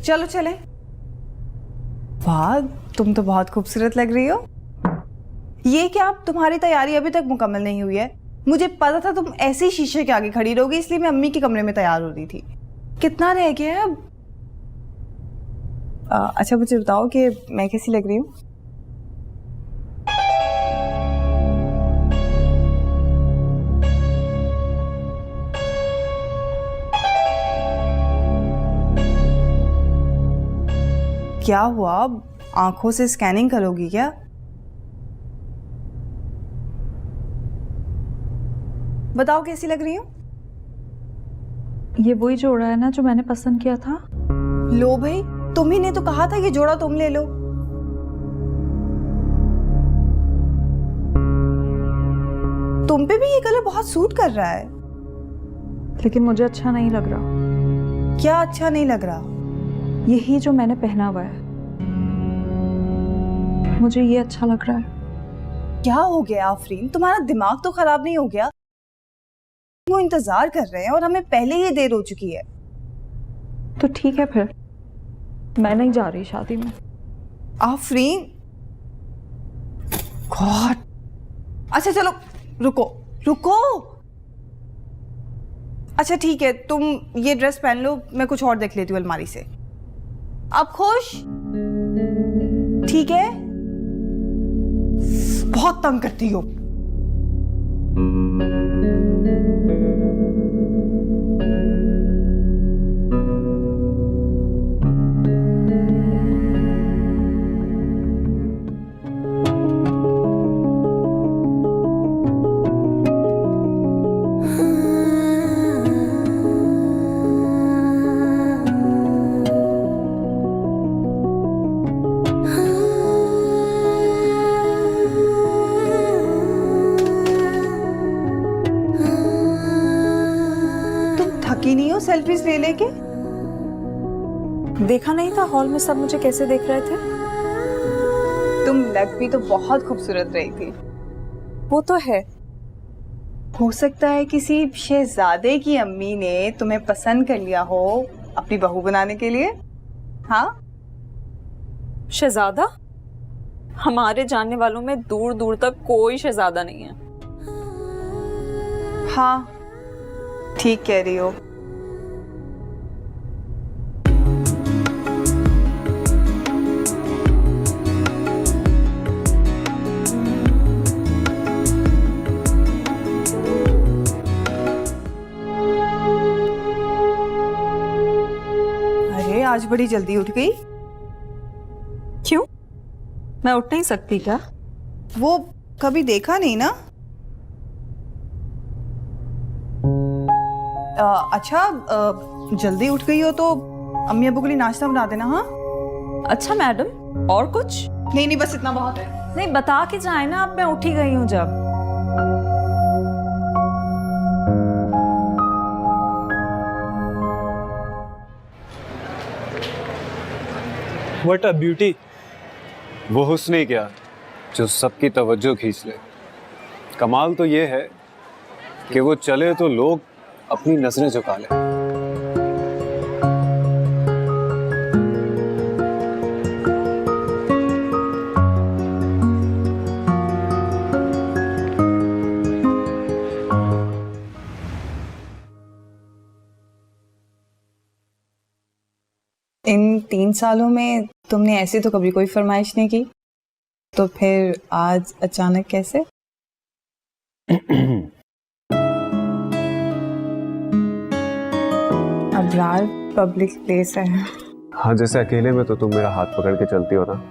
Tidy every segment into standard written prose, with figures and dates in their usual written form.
चलो चले। वाह, तुम तो बहुत खूबसूरत लग रही हो। ये क्या, तुम्हारी तैयारी अभी तक मुकम्मल नहीं हुई है? मुझे पता था तुम ऐसे ही शीशे के आगे खड़ी रहोगी, इसलिए मैं अम्मी के कमरे में तैयार हो रही थी। कितना रह गया है अब? अच्छा मुझे बताओ कि मैं कैसी लग रही हूँ? क्या हुआ, आंखों से स्कैनिंग करोगी क्या? बताओ कैसी लग रही हूँ? ये वही जोड़ा है ना जो मैंने पसंद किया था। लो भाई, तुम ही ने तो कहा था ये जोड़ा तुम ले लो। तुम पे भी ये कलर बहुत सूट कर रहा है। लेकिन मुझे अच्छा नहीं लग रहा। क्या अच्छा नहीं लग रहा? यही जो मैंने पहना हुआ है, मुझे ये अच्छा लग रहा है। क्या हो गया आफरीन, तुम्हारा दिमाग तो खराब नहीं हो गया? वो इंतजार कर रहे हैं और हमें पहले ही देर हो चुकी है। तो ठीक है फिर, मैं नहीं जा रही शादी में। आफरीन, गॉड। अच्छा चलो, रुको रुको। अच्छा ठीक है, तुम ये ड्रेस पहन लो, मैं कुछ और देख लेती हूँ अलमारी से। अब खुश? ठीक है। बहुत तंग करती हो। थकी नहीं हो सेल्फीज ले लेके? देखा नहीं था हॉल में सब मुझे कैसे देख रहे थे? तुम लग भी तो बहुत खूबसूरत रही थी। वो तो है। हो सकता है किसी शहजादे की अम्मी ने तुम्हें पसंद कर लिया हो अपनी बहू बनाने के लिए। हाँ? शहजादा? हमारे जानने वालों में दूर दूर तक कोई शहजादा नहीं है। हाँ, ठीक कह रही हो। अरे आज बड़ी जल्दी उठ गई। क्यों? मैं उठ नहीं सकती क्या? वो कभी देखा नहीं ना। अच्छा, जल्दी उठ गई हो तो अम्मी अब्बू के लिए नाश्ता बना देना। हाँ? अच्छा मैडम, और कुछ? नहीं नहीं, बस इतना बहुत है। नहीं, बता के जाए ना, अब मैं उठी गई हूँ जब। What a beauty! वो हुस्न ही क्या जो सबकी तवज्जो खींच ले। कमाल तो ये है कि वो चले तो लोग अपनी नजरें झुका ले। इन 3 सालों में तुमने ऐसी तो कभी कोई फरमाइश नहीं की, तो फिर आज अचानक कैसे? अब्रार पब्लिक प्लेस है। हाँ, जैसे अकेले में तो तुम मेरा हाथ पकड़ के चलती हो ना,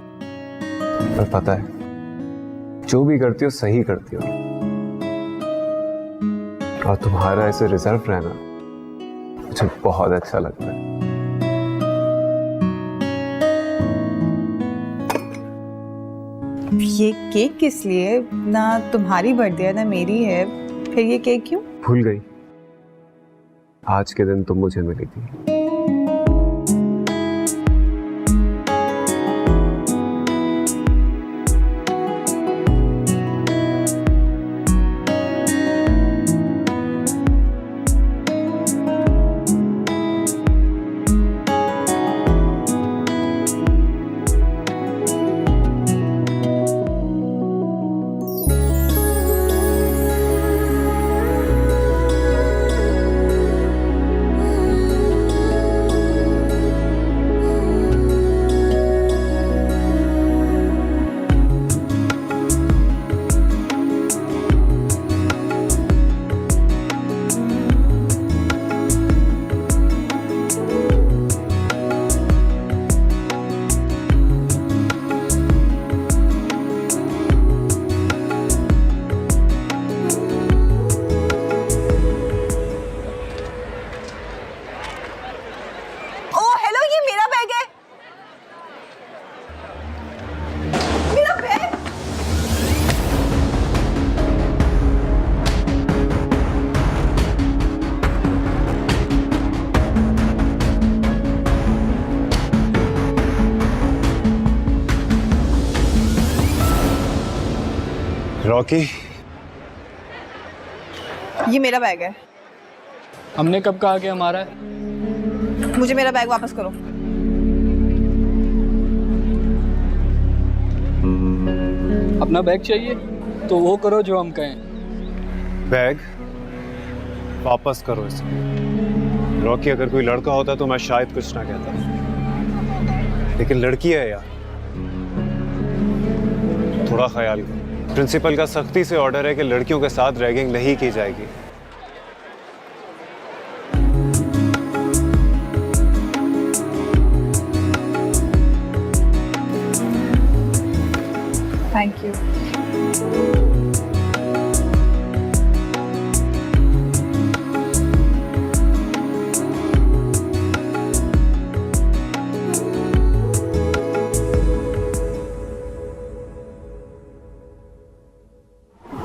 पर पता है जो भी करती हो सही करती हो, और तुम्हारा ऐसे रिजर्व रहना मुझे बहुत अच्छा लगता है। ये केक किस लिए? ना तुम्हारी बर्थडे है ना मेरी है, फिर ये केक क्यों? भूल गई, आज के दिन तुम मुझे मिली थी। रॉकी, ये मेरा बैग है। हमने कब कहा कि हमारा है? मुझे मेरा बैग वापस करो। अपना बैग चाहिए तो वो करो जो हम कहें। बैग वापस करो इसे। रॉकी, अगर कोई लड़का होता तो मैं शायद कुछ ना कहता, लेकिन लड़की है यार, थोड़ा ख्याल करो। प्रिंसिपल का सख्ती से ऑर्डर है कि लड़कियों के साथ रैगिंग नहीं की जाएगी। Thank you.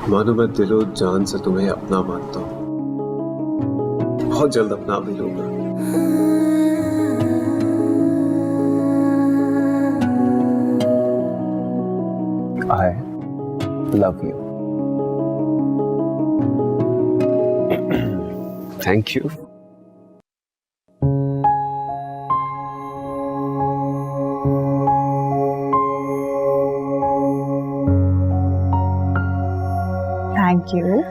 मानो मैं दिलो जान से तुम्हें अपना मानता हूँ, बहुत जल्द अपना भी लूंगा। I love you. Thank you. Thank you.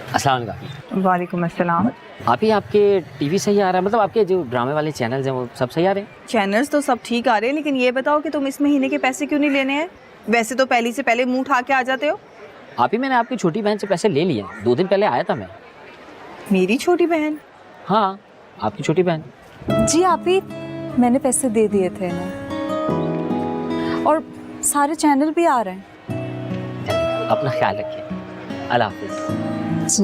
अस्सलाम वालेकुम। वालेकुम अस्सलाम। आप ही आपके टीवी सही आ रहा है, मतलब आपके जो ड्रामे वाले चैनल्स हैं वो सब सही आ रहे हैं? चैनल्स तो सब ठीक आ रहे हैं, लेकिन ये बताओ कि तुम इस महीने के पैसे क्यों नहीं लेने हैं? वैसे तो पहली से पहले मुंह उठा के आ जाते हो। आप ही, मैंने आपकी छोटी बहन से पैसे ले लिए, 2 दिन पहले आया था मैं। मेरी छोटी बहन? हाँ, आपकी छोटी बहन। जी आप ही, मैंने पैसे दे दिए थे इन्हें, और सारे चैनल भी आ रहे हैं। अपना ख्याल रखिए। अल्लाह हाफिज। जी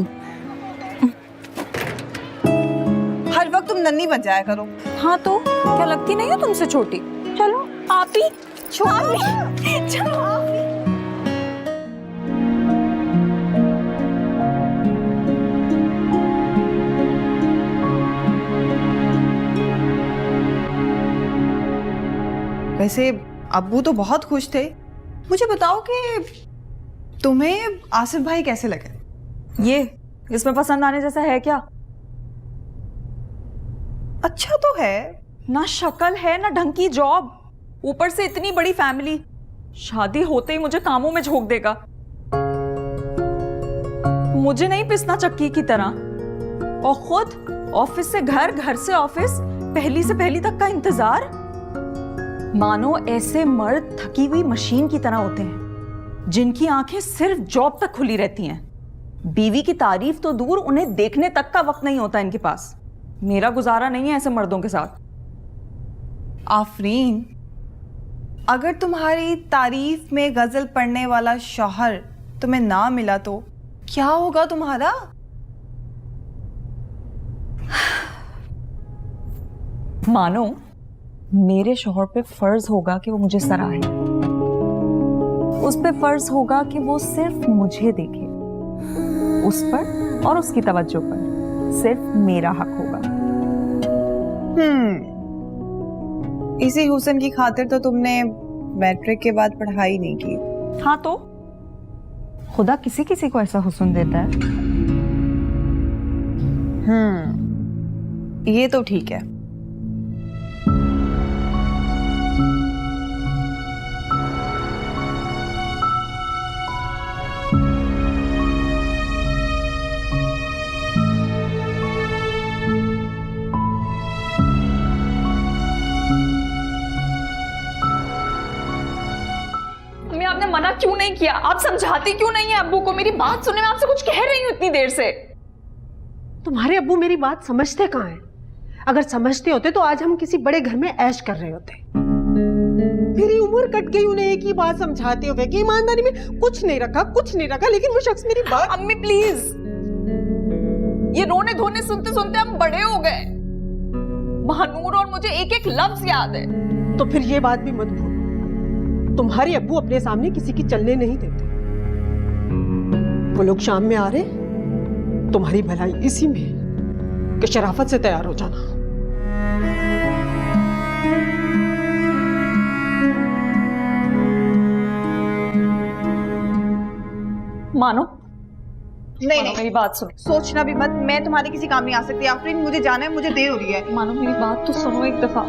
हर वक्त तुम नन्ही बन जाया करो। हाँ, तो क्या लगती नहीं हो तुमसे छोटी? चलो आप ही चलो आप ही। वैसे अब्बू तो बहुत खुश थे। मुझे बताओ कि तुम्हें आसिफ भाई कैसे लगे? ये इसमें पसंद आने जैसा है क्या? अच्छा तो है। ना शक्ल है ना ढंग की जॉब, ऊपर से इतनी बड़ी फैमिली। शादी होते ही मुझे कामों में झोंक देगा। मुझे नहीं पिसना चक्की की तरह, और खुद ऑफिस से घर, घर से ऑफिस, पहली से पहली तक का इंतजार। मानो ऐसे मर्द थकी हुई मशीन की तरह होते हैं, जिनकी आंखें सिर्फ जॉब तक खुली रहती हैं। बीवी की तारीफ तो दूर, उन्हें देखने तक का वक्त नहीं होता इनके पास। मेरा गुजारा नहीं है ऐसे मर्दों के साथ। आफरीन, अगर तुम्हारी तारीफ में गजल पढ़ने वाला शौहर तुम्हें ना मिला तो क्या होगा तुम्हारा? मानो मेरे शौहर पे फर्ज होगा कि वो मुझे सराहे, उस पे फर्ज होगा कि वो सिर्फ मुझे देखे, उस पर और उसकी तवज्जो पर सिर्फ मेरा हक होगा। इसी हुस्न की खातिर तो तुमने मैट्रिक के बाद पढ़ाई नहीं की। हाँ, तो खुदा किसी किसी को ऐसा हुस्न देता है। ये तो ठीक है। आपने मना क्यों नहीं किया? आप समझाती क्यों नहीं है अब्बू को? मेरी बात सुनने में आपसे कुछ कह रही हूं इतनी देर से। तुम्हारे अब्बू मेरी बात समझते कहाँ हैं? अगर समझते होते तो आज हम किसी बड़े घर में ऐश कर रहे होते। मेरी उम्र कट गई उन्हें एक ही बात समझाते हुए कि ईमानदारी में कुछ नहीं रखा, लेकिन वो शख्स मेरी बात। अम्मी प्लीज, ये रोने धोने सुनते सुनते हम बड़े हो गए। महानूर और मुझे एक एक लफ्ज याद है। तो फिर ये बात भी मत भूलो तुम्हारे अब्बू अपने सामने किसी की चलने नहीं देते। वो लोग शाम में आ रहे, तुम्हारी भलाई इसी में है कि शराफत से तैयार हो जाना। मानो नहीं मानो, मेरी बात सुनो। सोचना भी मत, मैं तुम्हारे किसी काम नहीं आ सकती आफरीन, मुझे जाना है, मुझे देर हो रही है। मानो मेरी बात तो सुनो एक दफा।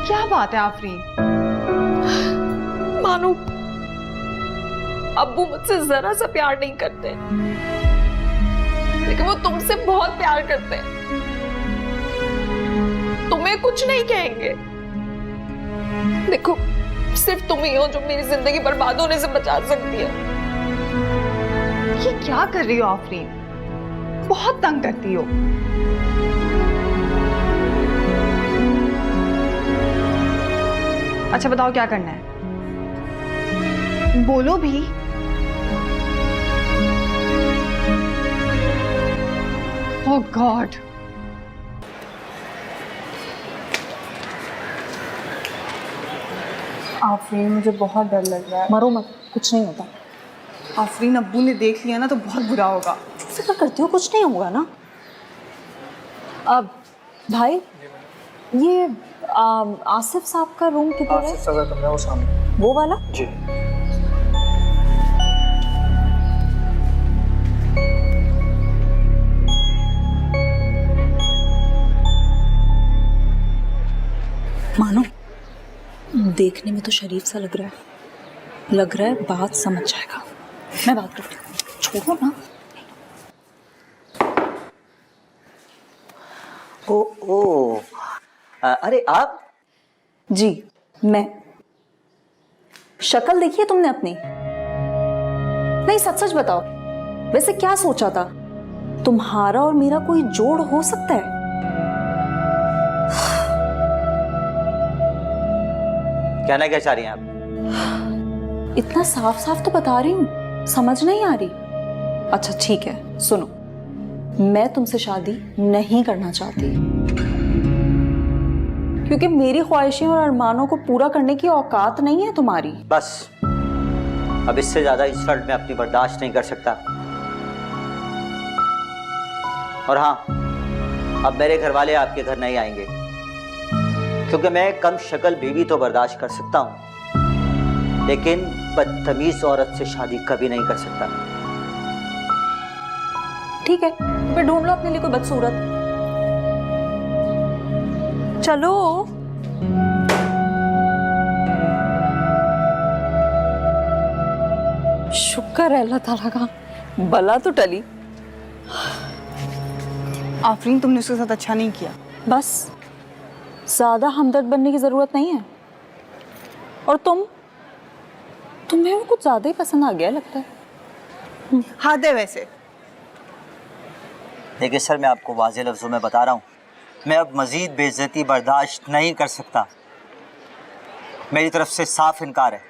क्या बात है आफरीन? मानो अब्बू मुझसे जरा सा प्यार नहीं करते, लेकिन वो तुमसे बहुत प्यार करते हैं। तुम्हें कुछ नहीं कहेंगे। देखो, सिर्फ तुम ही हो जो मेरी जिंदगी बर्बाद होने से बचा सकती है। ये क्या कर रही हो आफरीन? बहुत तंग करती हो। अच्छा बताओ क्या करना है, बोलो भी। ओह गॉड, आफरीन मुझे बहुत डर लग रहा है। मरो मत, कुछ नहीं होता। आफरीन अब्बू ने देख लिया ना तो बहुत बुरा होगा। फिक्र करती हो, कुछ नहीं होगा ना। अब भाई, ये आसिफ साहब का रूम किधर है? कमरा वो सामने। वो वाला? जी। मानो, देखने में तो शरीफ सा लग रहा है बात समझ जाएगा। मैं बात करती हूँ, छोड़ो ना। ओ अरे आप? जी मैं। शक्ल देखी है तुमने अपनी? नहीं सच सच बताओ, वैसे क्या सोचा था? तुम्हारा और मेरा कोई जोड़ हो सकता है? कहना क्या चाह रही हैं आप? इतना साफ साफ तो बता रही हूँ, समझ नहीं आ रही? अच्छा ठीक है, सुनो, मैं तुमसे शादी नहीं करना चाहती, क्योंकि मेरी ख्वाहिशें और अरमानों को पूरा करने की औकात नहीं है तुम्हारी। बस, अब इससे ज्यादा इंसल्ट मैं अपनी बर्दाश्त नहीं कर सकता। और हाँ, अब मेरे घर वाले आपके घर नहीं आएंगे, क्योंकि मैं कम शक्ल बीवी तो बर्दाश्त कर सकता हूं, लेकिन बदतमीज औरत से शादी कभी नहीं कर सकता। ठीक है, फिर ढूंढ लो अपने लिए कोई बदसूरत। चलो। शुक्र है अल्लाह ताला का, बला तो टली। आफरीन तुमने उसके साथ अच्छा नहीं किया। बस, ज्यादा हमदर्द बनने की जरूरत नहीं है। और तुम्हें वो कुछ ज्यादा ही पसंद आ गया लगता है। हद है वैसे। देखिए सर, मैं आपको वाज़ेह लफ्ज़ों में बता रहा हूँ, मैं अब मज़ीद बेइज्जती बर्दाश्त नहीं कर सकता। मेरी तरफ से साफ इनकार है।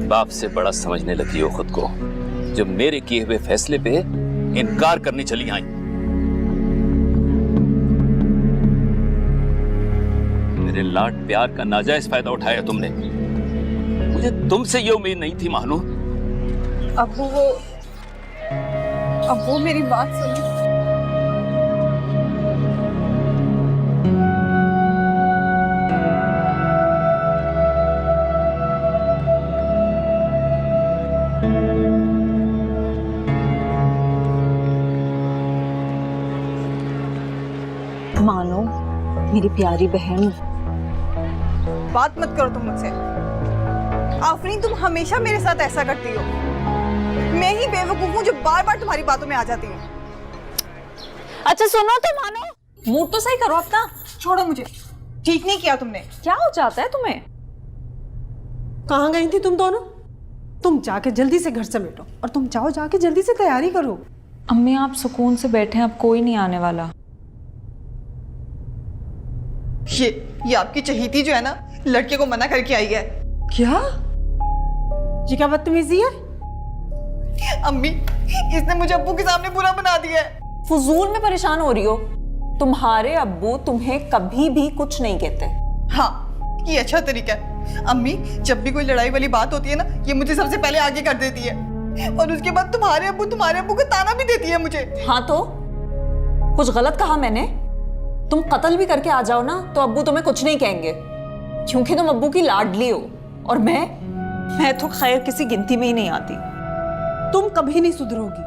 बाप से बड़ा समझने लगी हो खुद को, जो मेरे किए हुए फैसले पे इनकार करने चली आई। मेरे लाड प्यार का नाजायज फायदा उठाया तुमने। मुझे तुमसे ये उम्मीद नहीं थी मानो। अब्बू मेरी बात सुनो। मानो मेरी प्यारी बहन। बात मत करो तुम मुझसे। आफरीन तुम हमेशा मेरे साथ ऐसा करती हो। मैं ही बेवकूफ हूँ जो बार बार तुम्हारी बातों में आ जाती हूँ। अच्छा सुनो तो मानो, मूड तो सही करो अपना। छोड़ो मुझे। ठीक नहीं किया तुमने। क्या हो जाता है तुम्हें? कहाँ गई थी तुम दोनों? तुम जाके जल्दी से घर समेटो और तुम जाओ जाके जल्दी से तैयारी करो। अम्मी आप सुकून से बैठे, अब कोई नहीं आने वाला। ये आपकी चहीती जो है ना, लड़के को मना करके आई है। क्या? ये क्या बदतमीजी है? अम्मी, इसने मुझे अब्बू के सामने बुरा बना दिया है। फजूल में परेशान हो रही हो। तुम्हारे अब्बू तुम्हें कभी भी कुछ नहीं कहते। हाँ, ये अच्छा तरीका है। अम्मी, जब भी कोई लड़ाई वाली बात होती है ना, ये मुझे सबसे पहले आगे कर देती है और उसके बाद तुम्हारे अब्बू को ताना भी देती है मुझे। हाँ तो कुछ गलत कहा मैंने? तुम कत्ल भी करके आ जाओ ना तो अब्बू तुम्हें कुछ नहीं कहेंगे, क्योंकि तुम अब्बू की लाडली हो। और मैं तो खैर किसी गिनती में ही नहीं आती। तुम कभी नहीं सुधरोगी।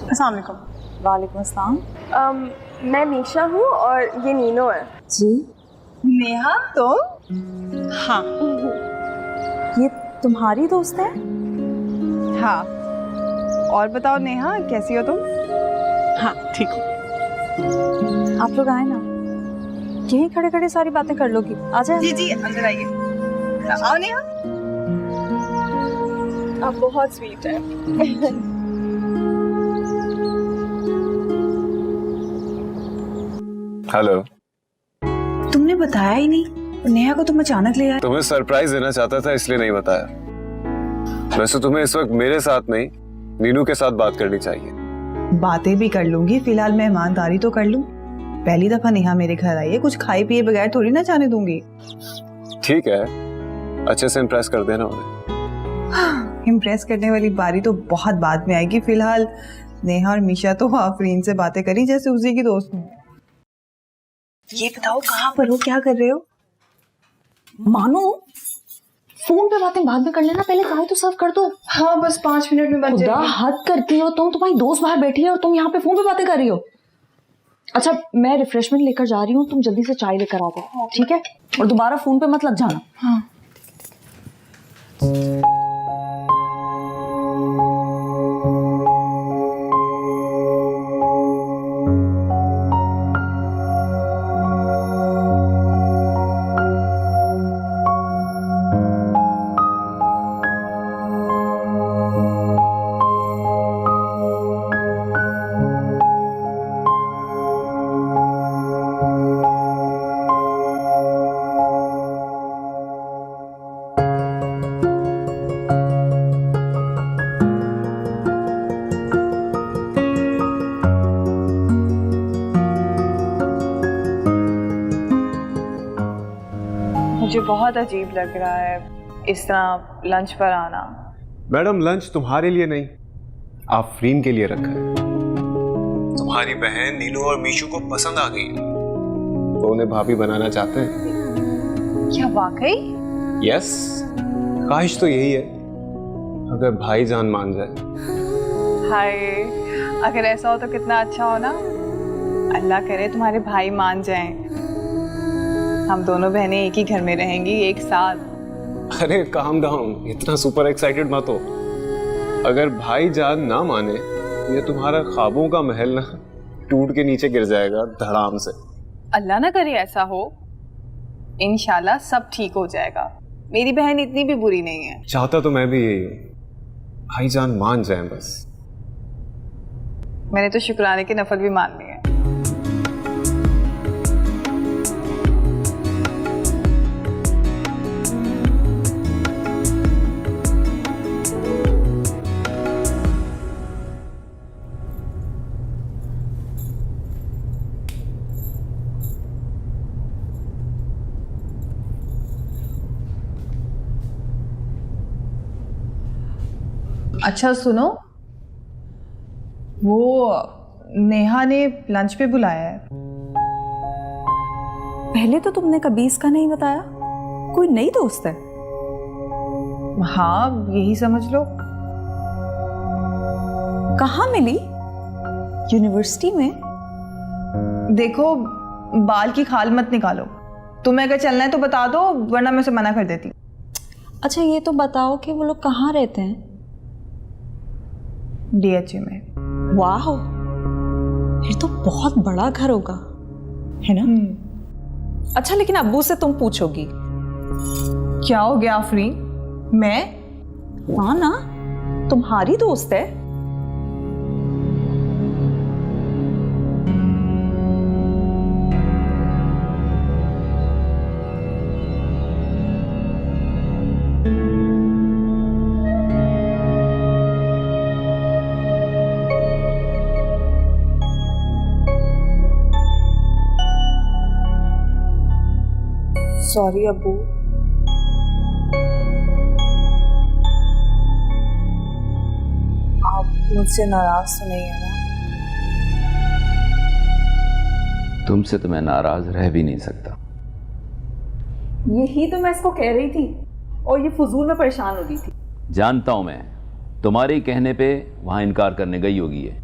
अस्सलाम वालेकुम। वालेकुम अस्सलाम। मैं मीशा हूँ और ये नीनो है। जी नेहा तो? हाँ। ये तुम्हारी दोस्त है? हाँ। और बताओ नेहा, कैसी हो तुम? हाँ ठीक हो। आप लोग आए ना, यहीं खड़े खड़े सारी बातें कर लोगी। आ जाए। जी जी, अंदर आइए। आओ नेहा। आप बहुत स्वीट है। हेलो। तुमने बताया ही नहीं, नेहा को तुम अचानक ले आए। तुम्हें सरप्राइज देना चाहता था इसलिए नहीं बताया। वैसे तुम्हें इस वक्त मेरे साथ नहीं, नीनू के साथ बात करनी चाहिए। बातें भी कर लूंगी, फिलहाल मेहमानदारी तो कर लूं। पहली दफा नेहा मेरे घर आई है, कुछ खाए पिए बगैर थोड़ी ना जाने दूंगी। ठीक है, अच्छे से इम्प्रेस कर देना उन्हें। इम्प्रेस करने वाली बारी तो बहुत बाद में आएगी। फिलहाल नेहा और मीशा तो आफरीन से बातें करी जैसे उसी की दोस्त हूँ। ये बताओ कहाँ पर हो, क्या कर रहे हो? मानो फोन पे बातें बाद में कर लेना, पहले चाय तो सर्व कर दो। हाँ, बस 5 मिनट में बन खुदा जाएगी। हद करती हो तुम। तुम्हारी दोस्त बाहर बैठी है और तुम यहाँ पे फोन पे बातें कर रही हो। अच्छा, मैं रिफ्रेशमेंट लेकर जा रही हूँ, तुम जल्दी से चाय लेकर आ जाओ, ठीक है? और दोबारा फोन पे मत लग जाना। हाँ। मुझे बहुत अजीब लग रहा है इस तरह लंच पर आना। मैडम, लंच तुम्हारे लिए नहीं, आफरीन के लिए रखा है। तुम्हारी बहन नीनू और मीशू को पसंद आ गई, वो उन्हें भाभी बनाना चाहते हैं। क्या वाकई? यस, ख्वाहिश तो यही है, अगर भाईजान मान जाए। हाय, अगर ऐसा हो तो कितना अच्छा हो ना। अल्लाह करे तुम्हारे भाई मान जाएं। हम दोनों बहनें एक ही घर में रहेंगी, एक साथ। अरे काम डाउन, इतना सुपर एक्साइटेड मत हो। अगर भाईजान ना माने, ये तुम्हारा ख्वाबों का महल ना टूट के नीचे गिर जाएगा धड़ाम से। अल्लाह ना करे ऐसा हो। इंशाल्लाह सब ठीक हो जाएगा। मेरी बहन इतनी भी बुरी नहीं है। चाहता तो मैं भी यही हूँ, भाईजान मान जाए बस। मैंने तो शुक्राने के नफल भी मान लिए। अच्छा सुनो, वो नेहा ने लंच पे बुलाया है। पहले तो तुमने कभी इसका नहीं बताया। कोई नई दोस्त है? हाँ, यही समझ लो। कहाँ मिली? यूनिवर्सिटी में? देखो, बाल की खाल मत निकालो। तुम्हें अगर चलना है तो बता दो, वरना मैं उसे मना कर देती। अच्छा ये तो बताओ कि वो लोग कहाँ रहते हैं? DHA में। वाह, फिर तो बहुत बड़ा घर होगा, है ना? अच्छा, लेकिन अब्बू से तुम पूछोगी? क्या हो गया आफरीन? मैं? हाँ ना, तुम्हारी दोस्त है। सॉरी अब्बू। आप मुझसे नाराज तो नहीं है ना? तुमसे तो मैं नाराज रह भी नहीं सकता। यही तो मैं इसको कह रही थी और ये फजूल में परेशान हो रही थी। जानता हूं मैं, तुम्हारे कहने पे वहां इनकार करने गई होगी ये।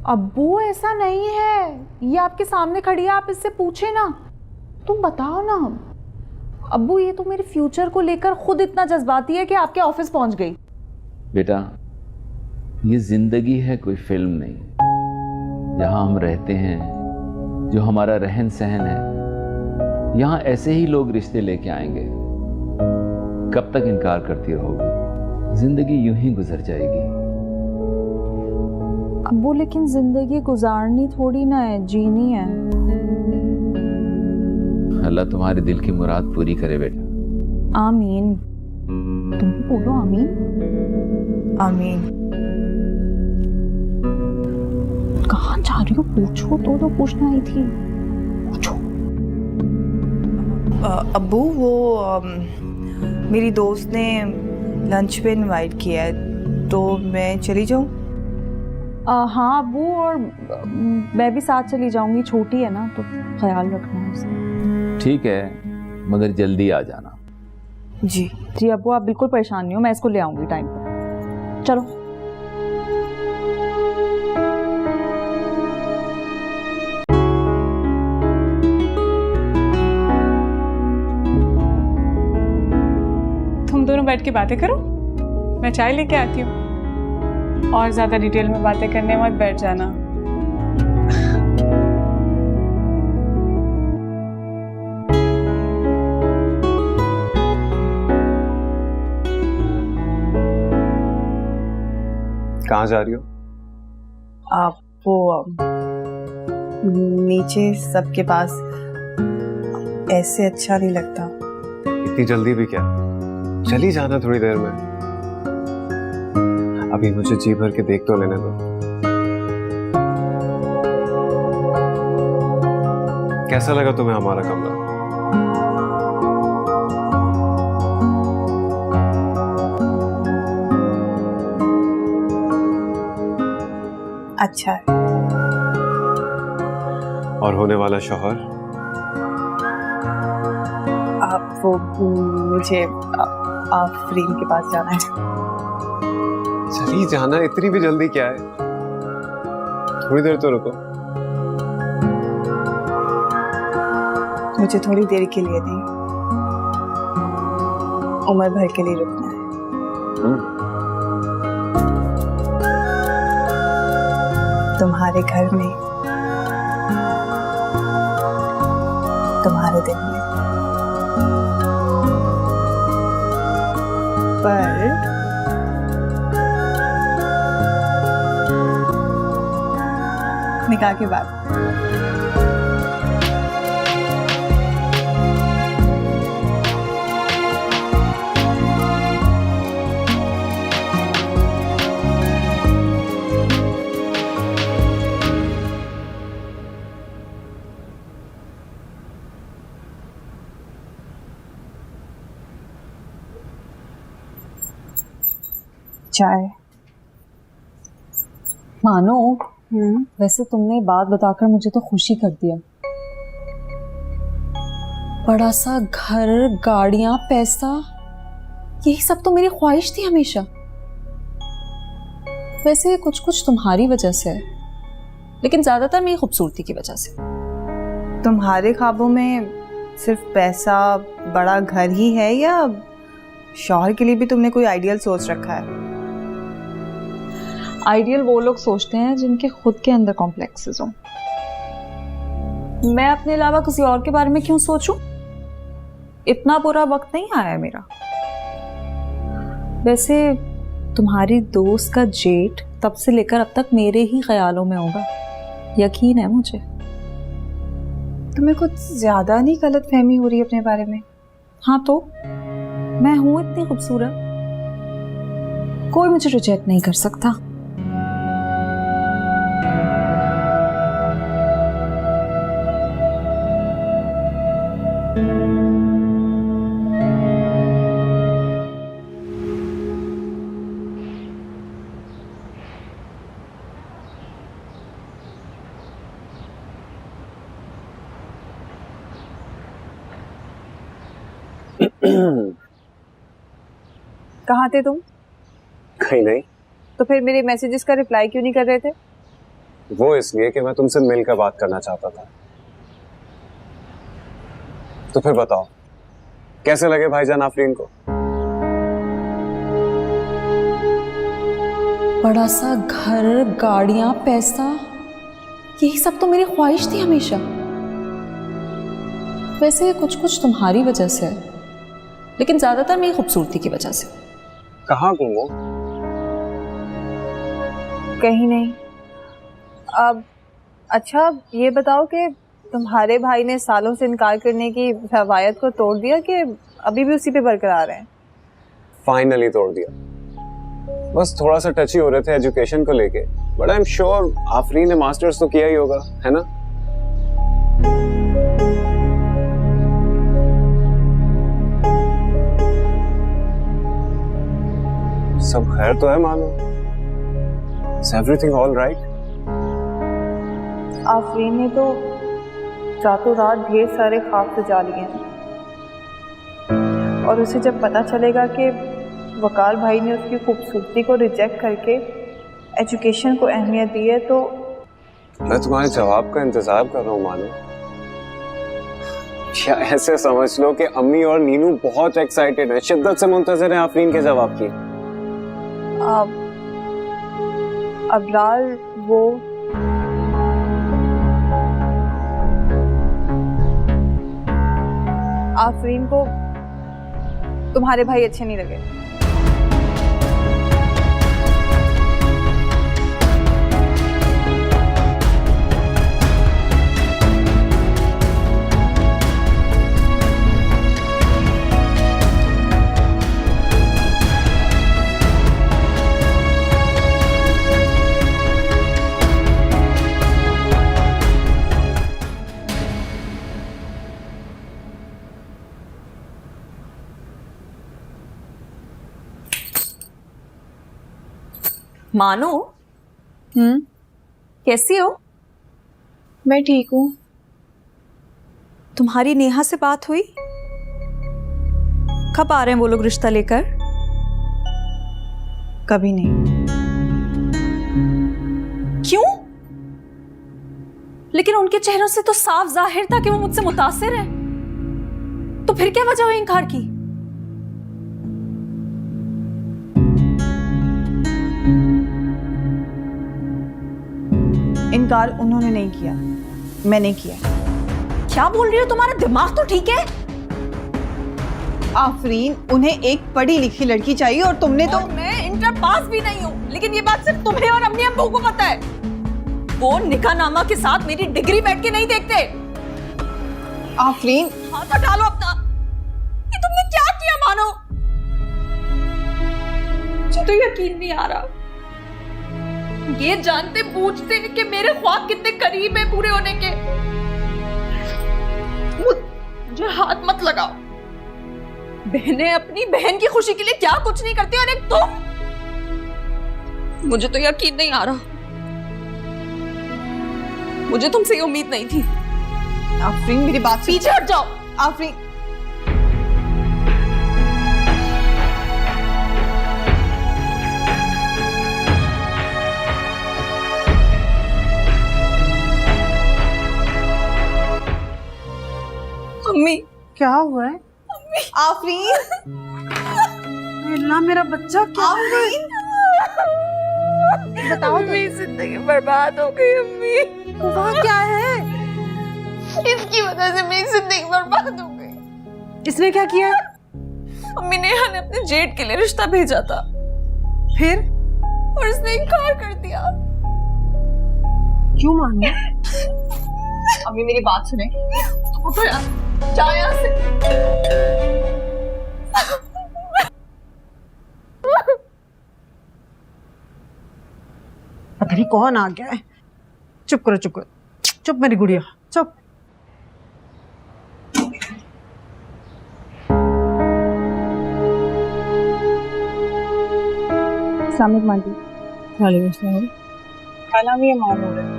अब्बू ऐसा नहीं है, ये आपके सामने खड़ी है, आप इससे पूछे ना। तुम बताओ ना अब्बू, ये तो मेरे फ्यूचर को लेकर खुद इतना जज्बाती है कि आपके ऑफिस पहुंच गई। बेटा, ये जिंदगी है, कोई फिल्म नहीं। जहां हम रहते हैं, जो हमारा रहन सहन है, यहां ऐसे ही लोग रिश्ते लेके आएंगे। कब तक इनकार करती रहोगी? जिंदगी यूं ही गुजर जाएगी। अब्बू लेकिन जिंदगी गुजारनी थोड़ी ना है, जीनी है। अल्लाह तुम्हारे दिल की मुराद पूरी करे बेटा। आमीन। तुम बोलो आमीन। आमीन। कहाँ जा रही हो? पूछो तो पूछना आई थी, पूछो। अब्बू, वो मेरी दोस्त ने लंच पे इनवाइट किया है, तो मैं चली जाऊँ? हाँ अब्बू, और मैं भी साथ चली जाऊंगी। छोटी है ना, तो ख्याल रखना है उसका। ठीक है, मगर जल्दी आ जाना। जी जी अब्बू, आप बिल्कुल परेशान नहीं हो, मैं इसको ले आऊंगी टाइम पर। चलो। तुम दोनों बैठ के बातें करो, मैं चाय लेके आती हूँ। और ज्यादा डिटेल में बातें करने मत बैठ जाना। कहाँ जा रही हो? आप वो नीचे सबके पास ऐसे अच्छा नहीं लगता। इतनी जल्दी भी क्या? चली जाना थोड़ी देर में। अभी मुझे जी भर के देख तो लेने दो। कैसा लगा तुम्हें हमारा कमरा? अच्छा है। और होने वाला शौहर? आप वो मुझे आफरीन के पास जाना है। चली जाना, इतनी भी जल्दी क्या है? थोड़ी देर तो रुको। मुझे थोड़ी देर के लिए नहीं, उम्र भर के लिए रुकना है। तुम्हारे घर में, तुम्हारे दिल में। पर निकाह के बाद। चाय। मानो, वैसे तुमने बात बताकर मुझे तो खुशी कर दिया। बड़ा सा घर, गाड़ियां, पैसा, यही सब तो मेरी ख्वाहिश थी हमेशा। वैसे कुछ कुछ तुम्हारी वजह से है, लेकिन ज्यादातर मेरी खूबसूरती की वजह से। तुम्हारे ख्वाबों में सिर्फ पैसा, बड़ा घर ही है, या शौहर के लिए भी तुमने कोई आइडियल सोच रखा है? आइडियल वो लोग सोचते हैं जिनके खुद के अंदर कॉम्प्लेक्सेस हों। मैं अपने अलावा किसी और के बारे में क्यों सोचूं? इतना बुरा वक्त नहीं आया मेरा। वैसे तुम्हारी दोस्त का जेठ तब से लेकर अब तक मेरे ही ख्यालों में होगा, यकीन है मुझे। तुम्हें कुछ ज्यादा नहीं गलतफहमी हो रही है अपने बारे में? हाँ तो मैं हूं इतनी खूबसूरत, कोई मुझे रिजेक्ट नहीं कर सकता। कहाँ थे तुम? कहीं नहीं। तो फिर मेरे मैसेजेस का रिप्लाई क्यों नहीं कर रहे थे? वो इसलिए कि मैं तुमसे मिलकर बात करना चाहता था। तो फिर बताओ, कैसे लगे भाईजान आफरीन को? बड़ा सा घर, गाड़ियां, पैसा, यही सब तो मेरी ख्वाहिश थी हमेशा। वैसे कुछ कुछ तुम्हारी वजह से है, लेकिन ज्यादातर मेरी खूबसूरती की वजह से। कहाँ गुम हो? कहीं नहीं। अब अच्छा ये बताओ कि तुम्हारे भाई ने सालों से इनकार करने की रवायत को तोड़ दिया कि अभी भी उसी पे बरकरार है? फाइनली तोड़ दिया। बस थोड़ा सा टची हो रहे थे एजुकेशन को लेके, but I am sure Afreen ने मास्टर्स तो किया ही होगा, है ना? सब खैर तो है मानो? Is everything all right? Afreen ने तो रातों रात ढेर सारे ख्वाब सजा लिए हैं, और उसे जब पता चलेगा कि वकार भाई ने उसकी खूबसूरती को रिजेक्ट करके एजुकेशन को अहमियत दी है, तो मैं तुम्हारे जवाब का इंतजार कर रहा हूँ मानो। क्या ऐसे समझ लो कि अम्मी और नीनू बहुत एक्साइटेड हैं, शिद्दत से मुंतजर हैं आफरीन के जवाब की। अबरार वो आफरीन को तुम्हारे भाई अच्छे नहीं लगे? मानो, कैसी हो? मैं ठीक हूँ। तुम्हारी नेहा से बात हुई? कब आ रहे हैं वो लोग रिश्ता लेकर? कभी नहीं। क्यों? लेकिन उनके चेहरों से तो साफ जाहिर था कि वो मुझसे मुतासिर है। तो फिर क्या वजह हुई इनकार की? इनकार उन्होंने नहीं किया, मैंने किया। क्या बोल रही हो? तुम्हारा दिमाग तो ठीक है? आफरीन, उन्हें एक पढ़ी लिखी लड़की चाहिए और तुमने तो मैं इंटर पास भी नहीं हूँ, लेकिन ये बात सिर्फ तुम्हें और अम्मी अब्बू को पता है। वो निकाहनामा के साथ मेरी डिग्री बैठ के नहीं देखते। आफरीन, हाथ तो डालो अपना। ये तुमने क्या किया मानो? मुझे तो यकीन नहीं आ रहा। ये जानते बूझते कि मेरे ख्वाब कितने करीब है पूरे होने के। मुझे हाथ मत लगाओ। बहनें अपनी बहन की खुशी के लिए क्या कुछ नहीं करती, और एक तुम। मुझे तो यकीन नहीं आ रहा। मुझे तुमसे ये उम्मीद नहीं थी। आफरीन मेरी बात पीछे हट जाओ। आफरीन, मम्मी, क्या हुआ है? आफरीन, अल्लाह, मेरा बच्चा क्या? आफरीन, बताओ तो। मेरी जिंदगी बर्बाद हो गई अम्मी। हुआ क्या है? इसकी वजह से मेरी जिंदगी बर्बाद हो गई। इसने क्या किया? अम्मी नेहा ने अपने जेठ के लिए रिश्ता भेजा था फिर और इसने इनकार कर दिया। क्यों मानो? अम्मी मेरी बात सुने, उठो यार, जाओ यहाँ से। पता नहीं कौन आ गया है। चुप करो चुप करो, चुप मेरी गुड़िया चुप। सामित मांटी। वालेकुम अस्सलाम। क्या नाम ये मानो है?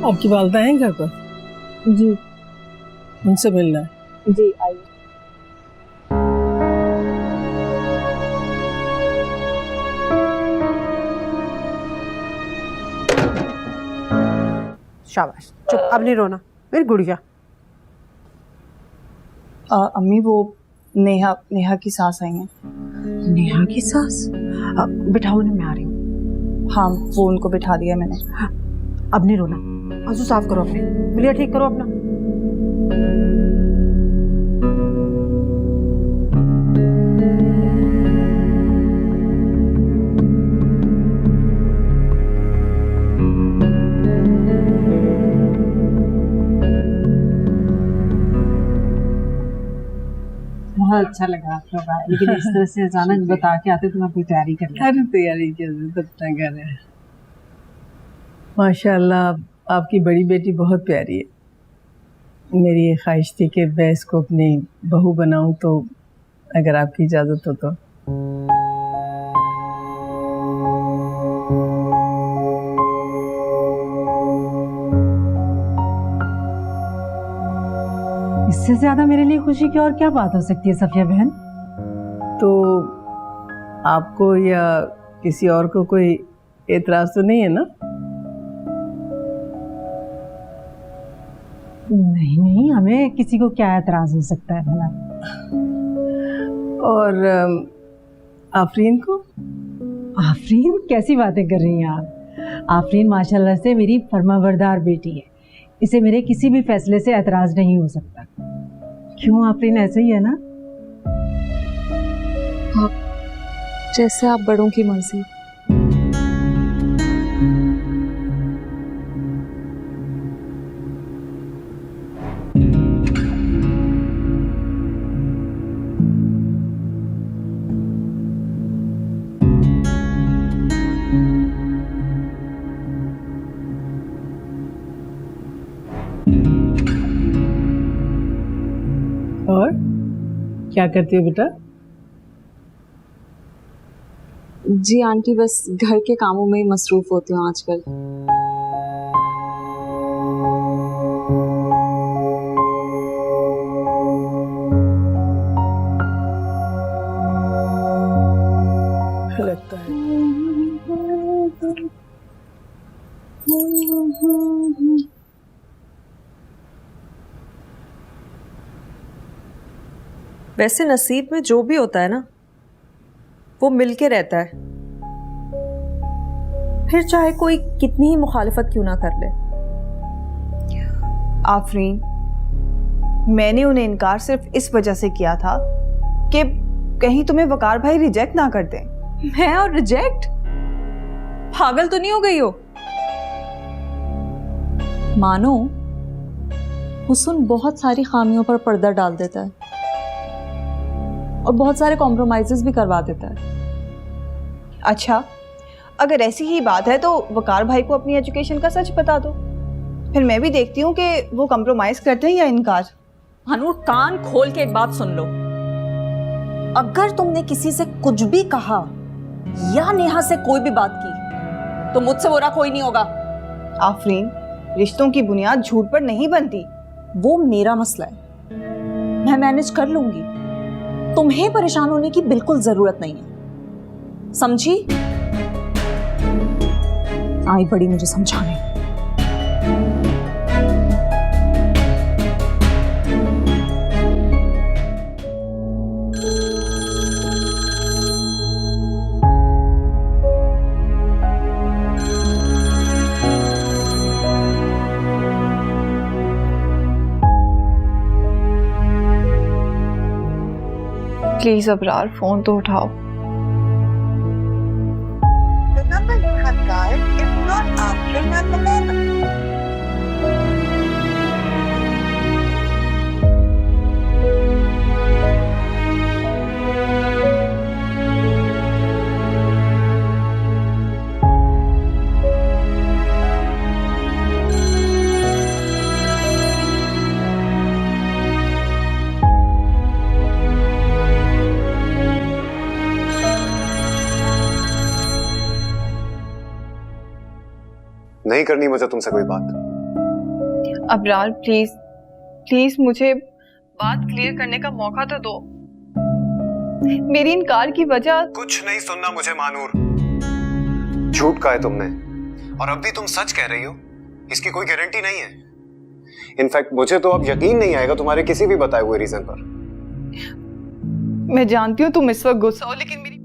आपकी वालदा हैं घर पर? जी उनसे मिलना है। जी आइए। शाबाश चुप, अब नहीं रोना मेरी गुड़िया। अम्मी वो नेहा की सास आई हैं। नेहा की सास? बिठाओ उन्हें, मैं आ रही हूँ। हाँ वो उनको बिठा दिया मैंने। अब नहीं रोना, आंसू साफ करो अपने, बिलिया ठीक करो अपना। बहुत अच्छा लगा आप लोग आए, लेकिन इस तरह से अचानक बता के आते तो मैं कोई तैयारी कर लेती। अरे तैयारी की जरूरत ना करें। माशाल्लाह आपकी बड़ी बेटी बहुत प्यारी है। मेरी ये ख्वाहिश थी कि मैं इसको अपनी बहू बनाऊं, तो अगर आपकी इजाज़त हो तो। इससे ज्यादा मेरे लिए खुशी की और क्या बात हो सकती है सफिया बहन? तो आपको या किसी और को कोई एतराज़ तो नहीं है ना? नहीं नहीं, हमें किसी को क्या एतराज हो सकता है भला। और आफरीन को? आफरीन कैसी बातें कर रही हैं आप? आफरीन माशाल्लाह से मेरी फरमाबरदार बेटी है, इसे मेरे किसी भी फैसले से एतराज नहीं हो सकता। क्यों आफरीन, ऐसे ही है ना? जैसे आप बड़ों की मर्जी। और क्या करती हो बेटा? जी आंटी, बस घर के कामों में ही मसरूफ होती हूँ आजकल। लगता है वैसे नसीब में जो भी होता है ना, वो मिलके रहता है, फिर चाहे कोई कितनी ही मुखालिफत क्यों ना कर ले। आफरीन, मैंने उन्हें इनकार सिर्फ इस वजह से किया था कि कहीं तुम्हें वकार भाई रिजेक्ट ना कर दें। मैं और रिजेक्ट? पागल तो नहीं हो गई हो? मानो हुस्न बहुत सारी खामियों पर पर्दा डाल देता है और बहुत सारे कॉम्प्रोमाइजेस भी करवा देता है। अच्छा, अगर ऐसी ही बात है तो वकार भाई को अपनी एजुकेशन का सच बता दो, फिर मैं भी देखती हूँ कि वो कॉम्प्रोमाइज करते हैं या इनकार। हनूर, कान खोल के एक बात सुन लो। अगर तुमने किसी से कुछ भी कहा या नेहा से कोई भी बात की तो मुझसे बुरा कोई नहीं होगा। आफरीन, रिश्तों की बुनियाद झूठ पर नहीं बनती। वो मेरा मसला है, मैं मैनेज कर लूंगी। तुम्हें परेशान होने की बिल्कुल जरूरत नहीं है, समझी? आई बड़ी मुझे समझाने। प्लीज अबरार फोन तो उठाओ। The number you have dialed is not answering at the moment. नहीं करनी मुझे तुमसे कोई बात। अबरार प्लीज प्लीज मुझे बात क्लियर करने का मौका तो दो। मेरी इनकार की वजह कुछ नहीं सुनना मुझे मानूर। झूठ कहा है तुमने और अब भी तुम सच कह रही हो, इसकी कोई गारंटी नहीं है। इनफैक्ट मुझे तो अब यकीन नहीं आएगा तुम्हारे किसी भी बताए हुए रीजन पर। मैं जानती हूँ तुम इस वक्त गुस्सा हो, लेकिन मेरी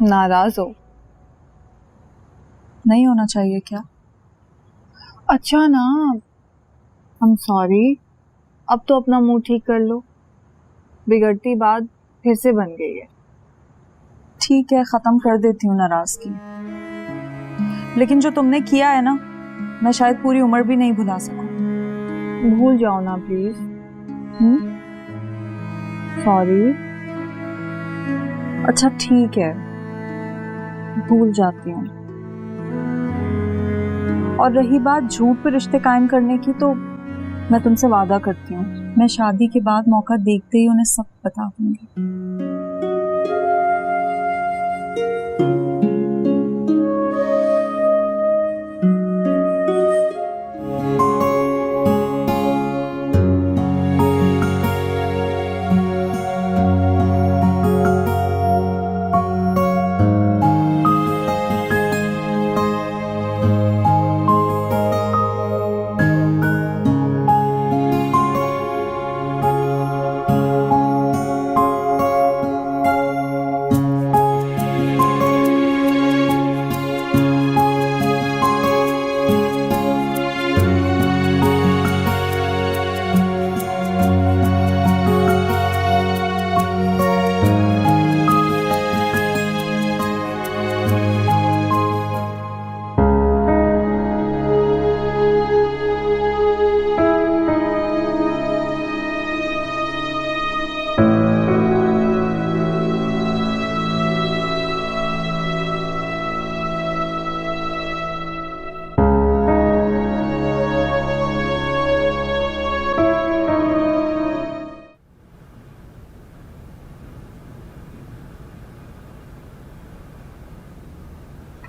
नाराज हो? नहीं होना चाहिए क्या? अच्छा ना, I'm सॉरी। अब तो अपना मुंह ठीक कर लो, बिगड़ती बात फिर से बन गई है। ठीक है, खत्म कर देती हूँ नाराजगी, लेकिन जो तुमने किया है ना, मैं शायद पूरी उम्र भी नहीं भुला सकूं। भूल जाओ ना प्लीज। सॉरी। अच्छा ठीक है, भूल जाती हूँ। और रही बात झूठ पे रिश्ते कायम करने की, तो मैं तुमसे वादा करती हूँ, मैं शादी के बाद मौका देखते ही उन्हें सब बता दूंगी।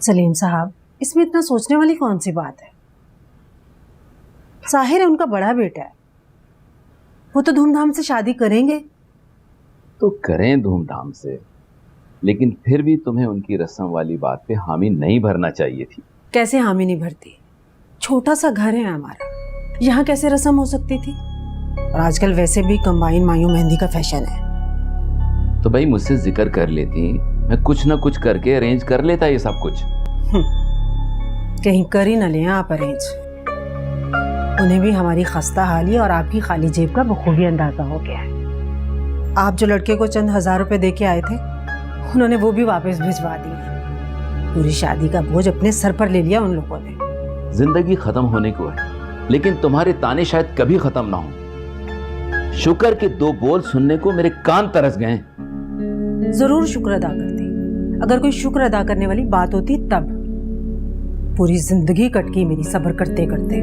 सलीम साहब, इसमें इतना सोचने वाली कौन सी बात है? साहिर है उनका बड़ा बेटा है, वो तो धूमधाम से शादी करेंगे। तो करें धूमधाम से, लेकिन फिर भी तुम्हें उनकी रस्म वाली बात पे हामी नहीं भरना चाहिए थी। कैसे हामी नहीं भरती? छोटा सा घर है हमारा, यहाँ कैसे रस्म हो सकती थी? और आजकल वैसे भी कंबाइन मायूं मेहंदी का फैशन है। तो भाई मुझसे जिक्र कर लेती, मैं कुछ ना कुछ करके अरेंज कर लेता ये सब कुछ। कहीं कर ही न लें आप अरेंज। उन्हें भी हमारी खस्ता हाली और आपकी खाली जेब का बखूबी अंदाजा हो गया है। आप जो लड़के को चंद हजार रुपए दे के आए थे, उन्होंने वो भी वापस भिजवा दिए। पूरी शादी का बोझ अपने सर पर ले लिया उन लोगों ने। जिंदगी खत्म होने को है, लेकिन तुम्हारे ताने शायद कभी खत्म ना हो। शुक्र के 2 बोल सुनने को मेरे कान तरस गए। जरूर शुक्र अदा करती, अगर कोई शुक्र अदा करने वाली बात होती तब। पूरी जिंदगी कट गई मेरी सब्र करते करते।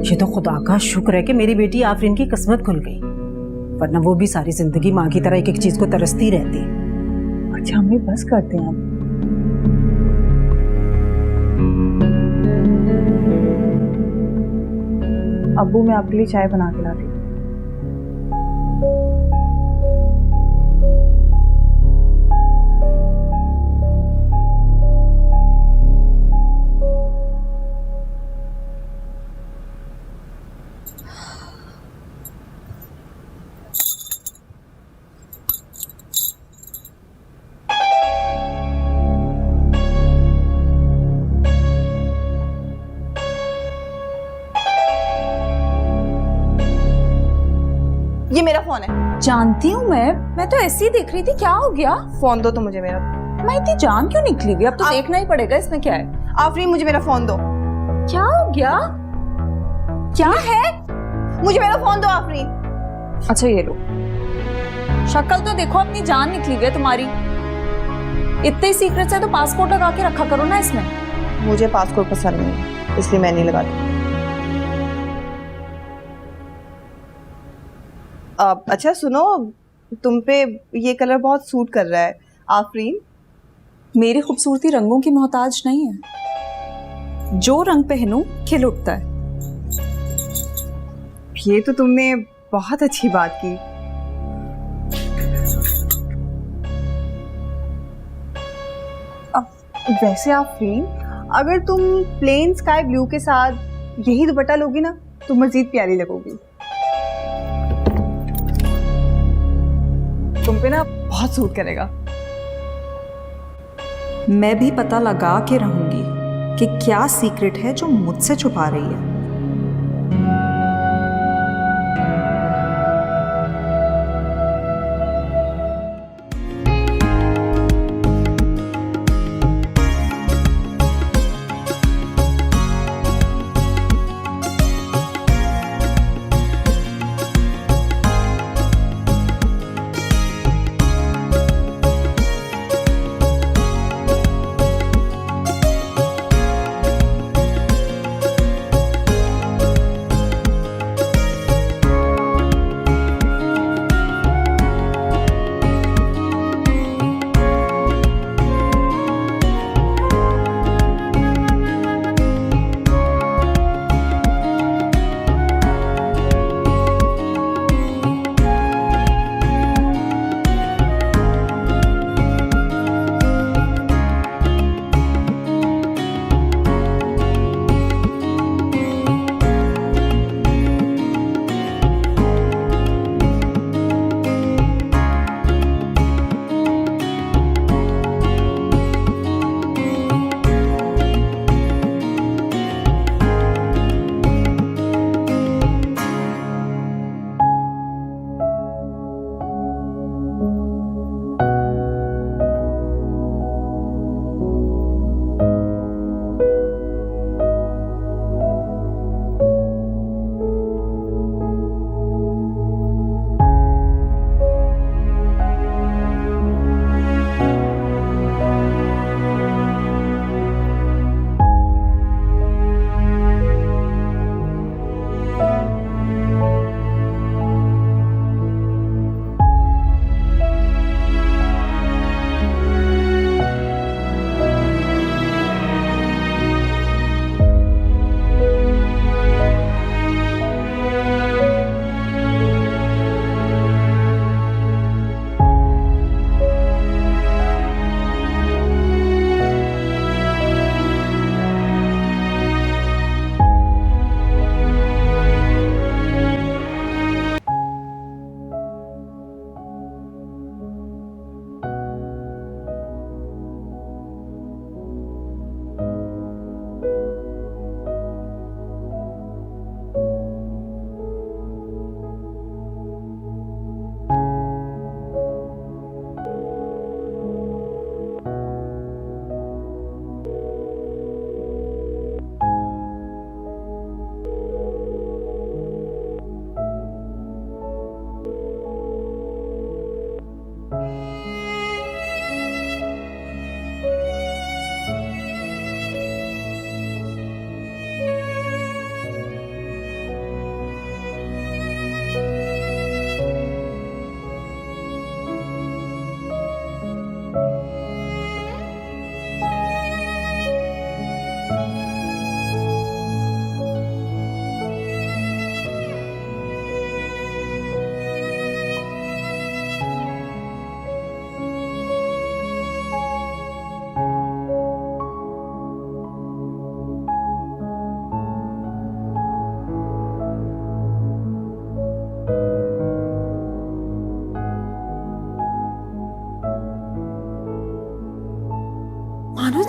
ये तो खुदा का शुक्र है कि मेरी बेटी आफरीन की किस्मत खुल गई, वरना वो भी सारी जिंदगी माँ की तरह एक एक चीज को तरसती रहती। अच्छा अम्मी बस करते हैं अब। अब्बू मैं आपके लिए चाय बना के लाती हूँ। ये मेरा फोन है। जानती हूँ मैं तो ऐसे ही देख रही थी। क्या हो गया? फोन दो तो मुझे मेरा। मैं इतनी जान क्यों निकली हुई? अब तो देखना ही पड़ेगा इसमें क्या है। आफरीन मुझे मेरा फोन दो। क्या हो गया? क्या है? मुझे मेरा फोन दो आफरीन। अच्छा ये लो। शक्ल तो देखो, अपनी जान निकली हुई है तुम्हारी। इतने सीक्रेट है तो पासपोर्ट लगा के रखा करो ना इसमें। मुझे पासपोर्ट पसंद नहीं, इसलिए मैं नहीं लगाती। अच्छा सुनो, तुम पे ये कलर बहुत सूट कर रहा है आफरीन। मेरी खूबसूरती रंगों की मोहताज नहीं है। जो रंग पहनूं खिल उठता है। ये तो तुमने बहुत अच्छी बात की। वैसे आफरीन, अगर तुम प्लेन स्काई ब्लू के साथ यही दुपट्टा लोगी ना तो मजीद प्यारी लगोगी। तुम पे ना बहुत सूट करेगा। मैं भी पता लगा के रहूंगी कि क्या सीक्रेट है जो मुझसे छुपा रही है।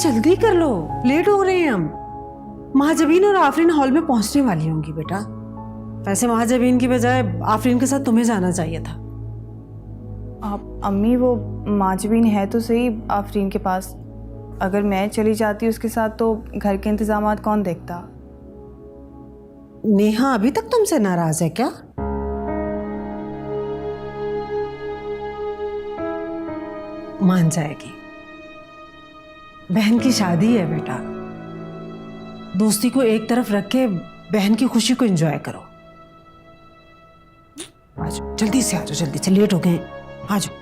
जल्दी कर लो, लेट हो रहे हैं हम। महाजबीन और आफरीन हॉल में पहुंचने वाली होंगी बेटा। वैसे महाजबीन की बजाय आफरीन के साथ तुम्हें जाना चाहिए था। आप अम्मी, वो माजबीन है तो सही आफरीन के पास, अगर मैं चली जाती उसके साथ तो घर के इंतजामात कौन देखता? नेहा अभी तक तुमसे नाराज है क्या? मान जाएगी, बहन की शादी है बेटा। दोस्ती को एक तरफ रख के बहन की खुशी को एंजॉय करो। आज जल्दी से आ जाओ, जल्दी से, लेट हो गए, आ जाओ।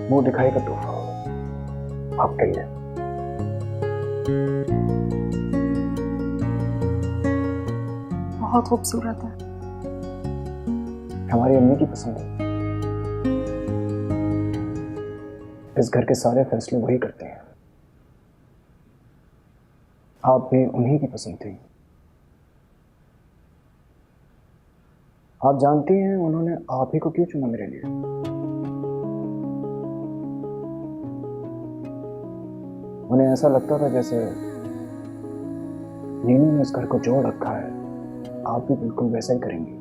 मुंह दिखाई का तोहफा आपके लिए। बहुत खूबसूरत है। हमारी अम्मी की पसंद है। इस घर के सारे फैसले वही करते हैं। आप भी उन्हीं की पसंद थी। आप जानती हैं उन्होंने आप ही को क्यों चुना मेरे लिए? उन्हें ऐसा लगता था जैसे नीनू ने इस घर को जोड़ रखा है, आप भी बिल्कुल वैसा ही करेंगी।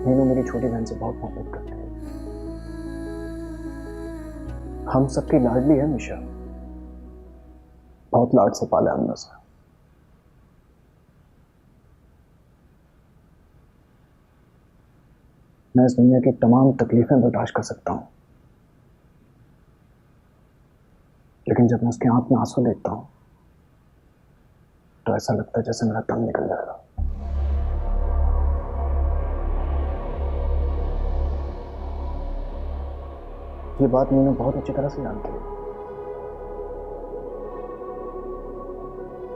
नीनू मेरी छोटी बहन से बहुत मोहब्बत करती है। हम सबकी लाडली है मिशा, बहुत लाड से पाला हमने उसे। मैं इस दुनिया की तमाम तकलीफें बर्दाश्त कर सकता हूं, लेकिन जब मैं उसकी आंख में आंसू देखता हूं तो ऐसा लगता है जैसे मेरा दम निकल जाएगा। ये बात मीनू बहुत अच्छी तरह से जानती है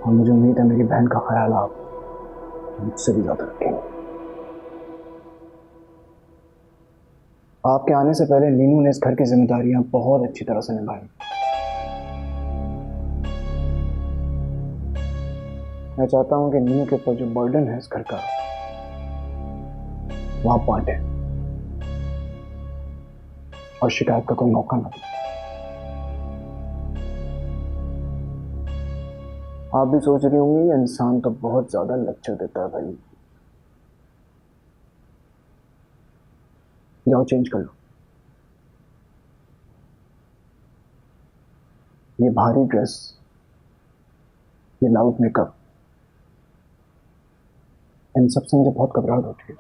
और मुझे उम्मीद है मेरी बहन का ख्याल आप मुझसे भी ज्यादा रखेंगे। आपके आने से पहले नीनू ने इस घर की जिम्मेदारियां बहुत अच्छी तरह से निभाई। मैं चाहता हूं कि नीनू के ऊपर जो बर्डन है इस घर का वहां बांटे और शिकायत का कोई मौका ना दे। आप भी सोच रही होंगी ये इंसान तो बहुत ज्यादा लेक्चर देता है भाई। जाओ चेंज कर लो। ये भारी ड्रेस, ये लाउड मेकअप, इन सब से मुझे बहुत घबराहट होती है।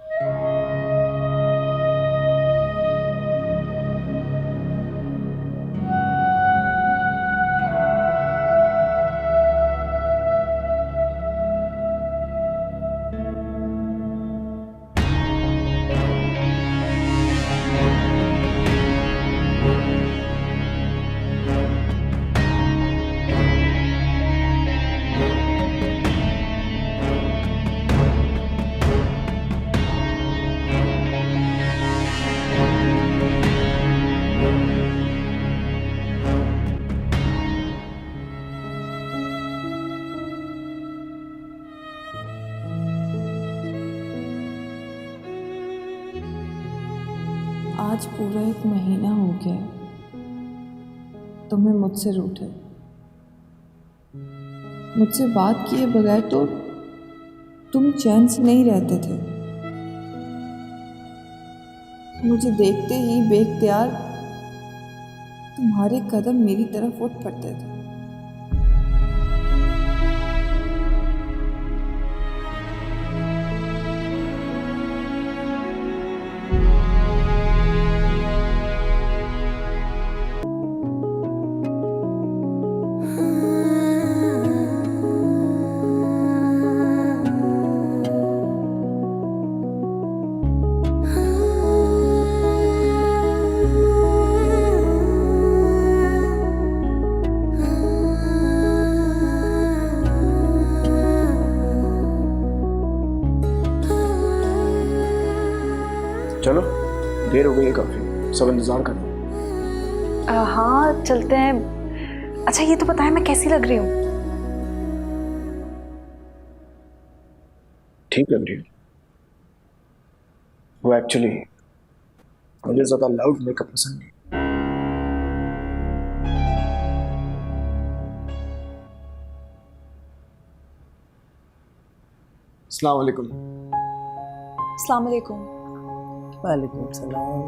आज पूरा 1 महीना हो गया तुम्हें मुझसे रूठे, मुझसे बात किए बगैर तो तुम चैन से नहीं रहते थे। मुझे देखते ही बेख्तियार तुम्हारे कदम मेरी तरफ उठ पड़ते थे। चलो, देर हो गई है काफी, सब इंतजार कर रहे हैं। हाँ चलते हैं। अच्छा ये तो पता है मैं कैसी लग रही हूँ? ठीक लग रही है। वो एक्चुअली मुझे ज्यादा लाउड मेकअप पसंद नहीं। अस्सलाम वालेकुम। अस्सलाम वालेकुम। वालेकुम सलाम।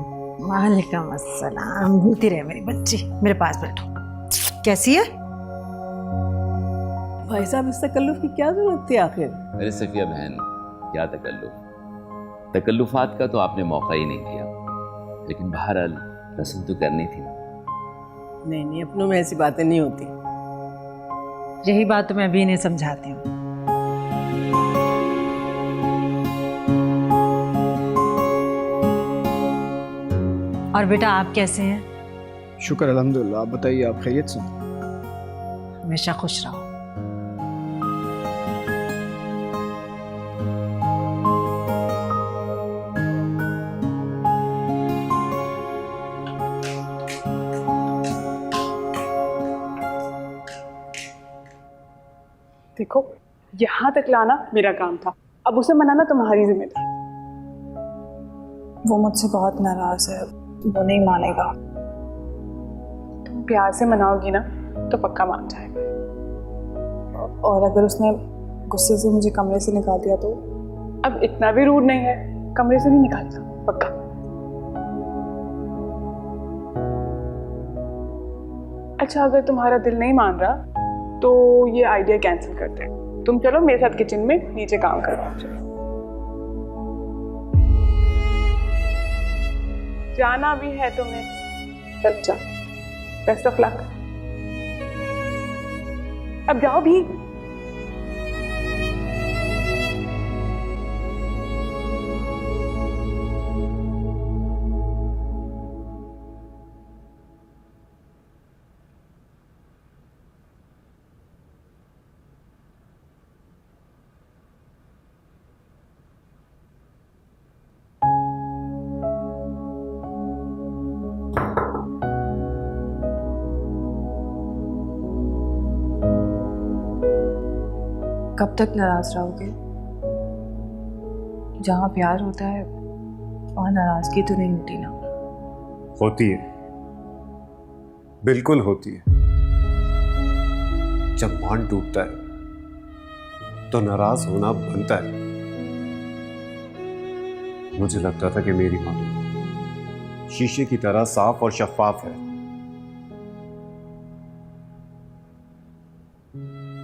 वालेकुम अस्सलाम। भूलती रहे मेरी बच्ची, मेरे पास बैठो। कैसी है? भाई साहब इस तकल्लुफ की क्या जरूरत थी आखिर? अरे सफिया बहन, क्या तकल्लुफात का तो आपने मौका ही नहीं दिया, लेकिन बहरहाल रस्म तो करनी थी ना। नहीं नहीं, अपनों में ऐसी बातें नहीं होती। यही बात तो मैं अभी नहीं समझाती हूँ। और बेटा आप कैसे हैं? शुक्र अल्हम्दुलिल्लाह। आप बताइए, आप खैरियत से? हमेशा खुश रहो। देखो, यहाँ तक लाना मेरा काम था, अब उसे मनाना तुम्हारी जिम्मेदारी। वो मुझसे बहुत नाराज है, वो नहीं मानेगा। तुम प्यार से मनाओगी ना तो पक्का मान जाएगा। और अगर उसने गुस्से से मुझे कमरे से निकाल दिया तो? अब इतना भी रूड नहीं है, कमरे से नहीं निकालता पक्का। अच्छा, अगर तुम्हारा दिल नहीं मान रहा तो ये आइडिया कैंसिल करते हैं। तुम चलो मेरे साथ किचन में नीचे काम करवाओ। चलो, जाना भी है तुम्हें, चल जा। Best of luck. अब जाओ भी। कब तक नाराज रहोगे? जहाँ प्यार होता है वहाँ नाराजगी तो नहीं होती ना? होती है, बिल्कुल होती है। जब बॉन्ड टूटता है तो नाराज होना बनता है। मुझे लगता था कि मेरी मां शीशे की तरह साफ और शफाफ है।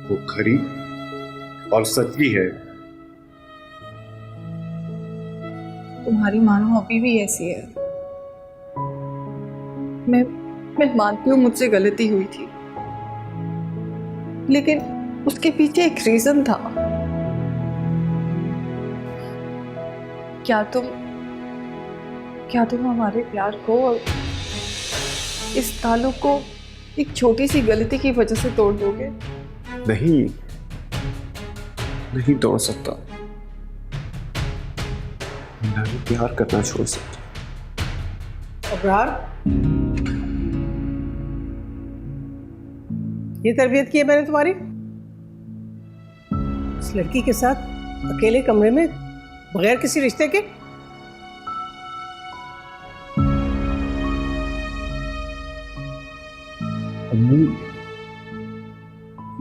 वो खरी और सच्ची है। तुम्हारी मानो अभी भी ऐसी है। मैं मानती हूँ मुझसे गलती हुई थी, लेकिन उसके पीछे एक रीजन था। क्या तुम हमारे प्यार को और इस ताल्लुक को एक छोटी सी गलती की वजह से तोड़ दोगे? नहीं तोड़ सकता। मैं भी प्यार करना छोड़ सकता। अबरार, ये तरबियत की है मैंने तुम्हारी? इस लड़की के साथ अकेले कमरे में बगैर किसी रिश्ते के?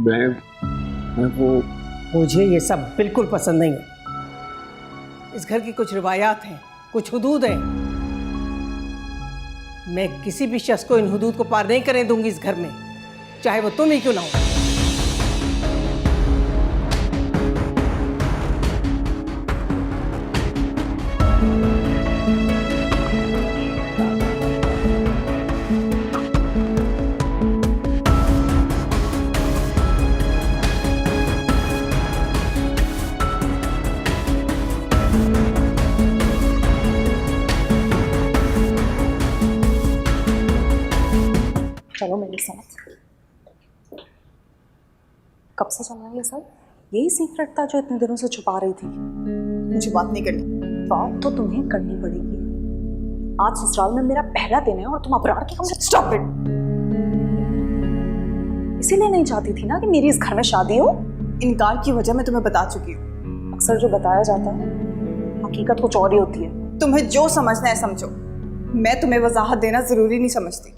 मैं वो मुझे ये सब बिल्कुल पसंद नहीं है। इस घर की कुछ रिवायात हैं, कुछ हुदूद हैं। मैं किसी भी शख्स को इन हुदूद को पार नहीं करने दूंगी इस घर में, चाहे वो तुम ही क्यों ना हो। चलो मेरे साथ। कब से चल रहा है ये सब? यही सीक्रेट था जो इतने दिनों से छुपा रही थी। मुझे बात नहीं करनी। बात तो तुम्हें करनी पड़ेगी। आज ससुराल में मेरा पहला दिन है और तुम अबरार के कमरे। Stop it. इसीलिए नहीं चाहती थी ना कि मेरी इस घर में शादी हो। इनकार की वजह मैं तुम्हें बता चुकी हूँ। अक्सर जो बताया जाता है हकीकत कुछ और ही होती है। तुम्हें जो समझना है समझो, मैं तुम्हें वजाहत देना जरूरी नहीं समझती।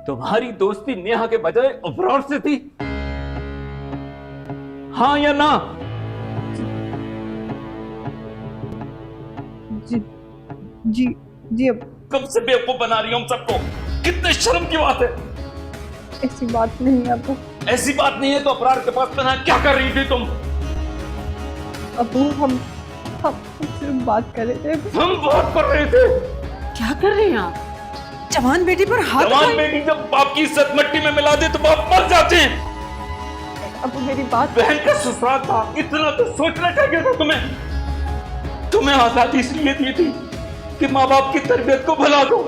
तुम्हारी दोस्ती नेहा के बजाय अबरार से थी, हाँ या ना? जी अब कब से बेवकूफ बना रही हो हम सबको? कितने शर्म की बात है। ऐसी बात नहीं है अबू। ऐसी बात नहीं है तो अबरार के पास पना क्या कर रही थी तुम? अबू हम सिर्फ बात कर रहे थे। हम बात कर रहे थे। क्या कर रहे हैं आप? जवान बेटी पर हाथ। जवान बेटी जब बाप की इज्जत मिट्टी में मिला दे तो बाप मर जाते हैं। अब मेरी बात। बहन का ससुराल था, इतना तो सोचना चाहिए था तुम्हें। तुम्हें आजादी इसलिए दी थी कि माँ बाप की तरबियत को भुला दो।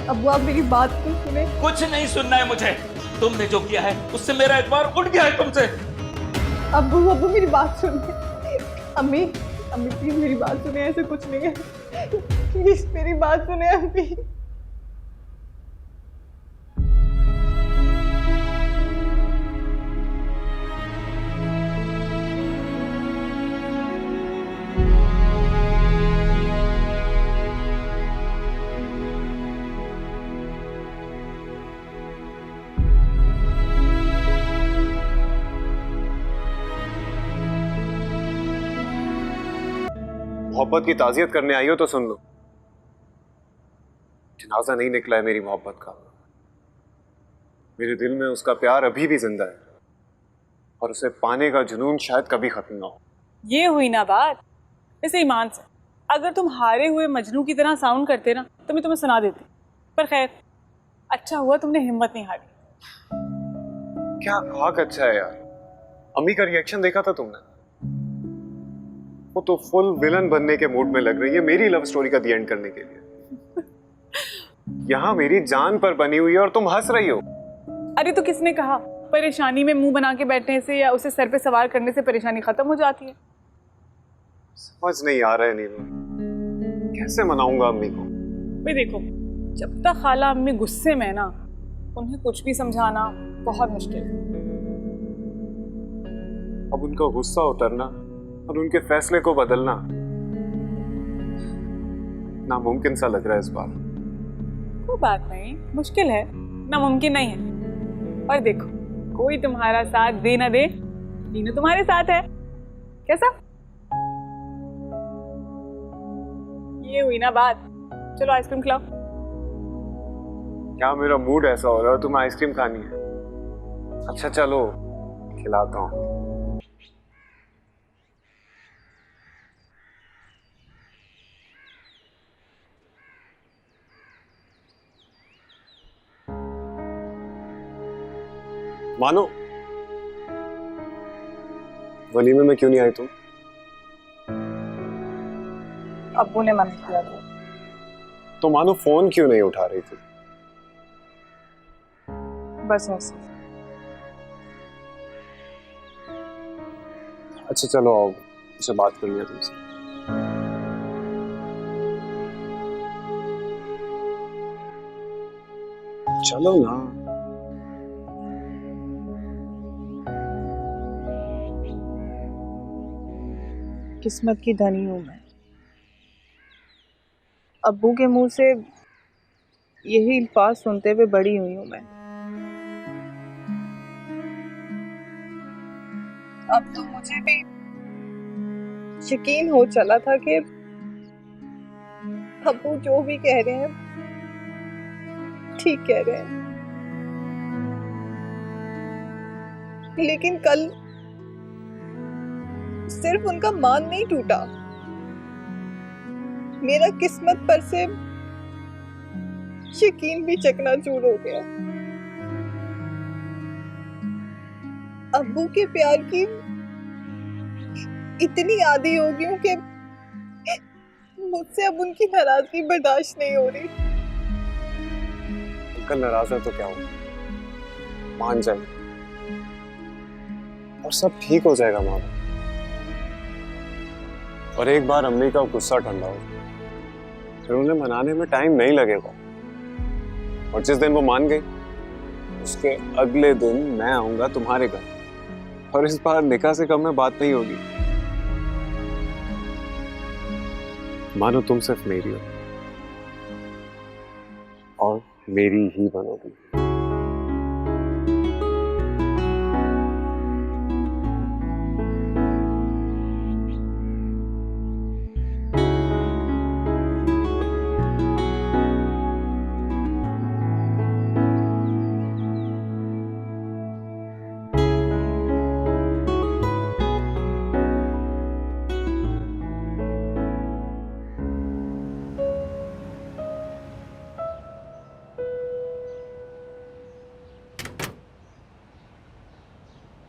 अबू आप मेरी बात तो सुने। कुछ नहीं सुनना है मुझे। तुमने जो किया है उससे मेरा एतबार उठ गया है तुमसे। अबू मेरी बात सुने। अम्मी प्लीज मेरी बात सुने, ऐसे कुछ नहीं है। प्लीज मेरी बात सुने अम्मी। मोहब्बत की ताज़ियत करने आई हो तो सुन लो। जनाजा नहीं निकला है मेरी मोहब्बत का। मेरे दिल में उसका प्यार अभी भी जिंदा है और उसे पाने का जुनून शायद कभी खत्म ना हो। ये हुई ना बात। वैसे ईमान से अगर तुम हारे हुए मजनू की तरह साउंड करते ना तो मैं तुम्हें सुना देती, पर खैर अच्छा हुआ तुमने हिम्मत नहीं हारी। क्या खाक अच्छा है यार। अम्मी का रिएक्शन देखा था तुमने? वो तो फुल विलन बनने के मूड में लग रही है मेरी लव स्टोरी का दी एंड करने के लिए। यहाँ मेरी जान पर बनी हुई है और तुम हंस रही हो। अरे तो किसने कहा परेशानी में मुंह बना के बैठने से या उसे सर पे सवार करने से परेशानी खत्म हो जाती है? समझ नहीं आ रहा है नीलू, कैसे मनाऊंगा अम्मी को? भाई देखो, जब तक खाला अम्मी गुस्से में ना, उन्हें कुछ भी समझाना बहुत मुश्किल है। अब उनका गुस्सा उतरना और उनके फैसले को बदलना नामुमकिन सा लग रहा है इस बार। कोई बात नहीं, मुश्किल है, नामुमकिन नहीं है। और देखो, कोई तुम्हारा साथ दे ना दे, नीनू तुम्हारे साथ है। कैसा? ये हुई ना बात। चलो आइसक्रीम खिलाओ। क्या मेरा मूड ऐसा हो रहा है तुम्हें आइसक्रीम खानी है? अच्छा चलो खिलाता हूँ। मानो वलीमे में क्यों नहीं आई तुम? अब्बू ने मना किया था। तो मानो फोन क्यों नहीं उठा रही थी? बस ऐसे। अच्छा चलो आओ, मुझे बात करनी है तुमसे। चलो ना। किस्मत की धनी हूँ मैं। अब्बू के मुंह से यही अल्फाज सुनते हुए बड़ी हुई हूँ मैं। अब तो मुझे भी यकीन हो चला था कि अब्बू जो भी कह रहे हैं ठीक कह रहे हैं, लेकिन कल सिर्फ उनका मान नहीं टूटा, मेरा किस्मत पर से यकीन भी चकनाचूर हो गया। अब्बू के प्यार की इतनी आदी हो गई हूं कि मुझसे अब उनकी नाराजगी बर्दाश्त नहीं हो रही। अंकल नाराज है तो क्या हो, मान जाए और सब ठीक हो जाएगा मामा। और एक बार अम्मी का गुस्सा ठंडा हो, फिर उन्हें मनाने में टाइम नहीं लगेगा। और जिस दिन वो मान गई, उसके अगले दिन मैं आऊंगा तुम्हारे घर, और इस बार निकाह से कम में बात नहीं होगी। मानो तुम सिर्फ मेरी हो और मेरी ही बनोगी।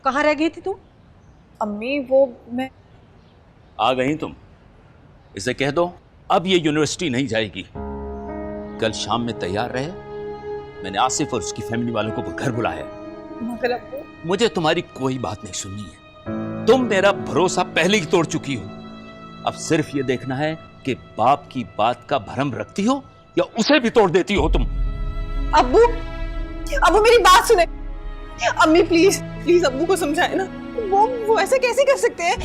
कहाँ रह गई थी तुम? अम्मी वो मैं आ गई तुम? इसे कह दो अब ये यूनिवर्सिटी नहीं जाएगी। कल शाम में तैयार रहे, मैंने आसिफ और उसकी फैमिली वालों को घर बुलाया है। मगर अब्बू मुझे तुम्हारी कोई बात नहीं सुननी है। तुम मेरा भरोसा पहले ही तोड़ चुकी हो। अब सिर्फ ये देखना है कि बाप की बात का भरम रखती हो या उसे भी तोड़ देती हो तुम। अब्बू, अब्बू मेरी बात सुने। अम्मी प्लीज प्लीज अब्बू को समझाए ना। वो ऐसे कैसे कर सकते हैं?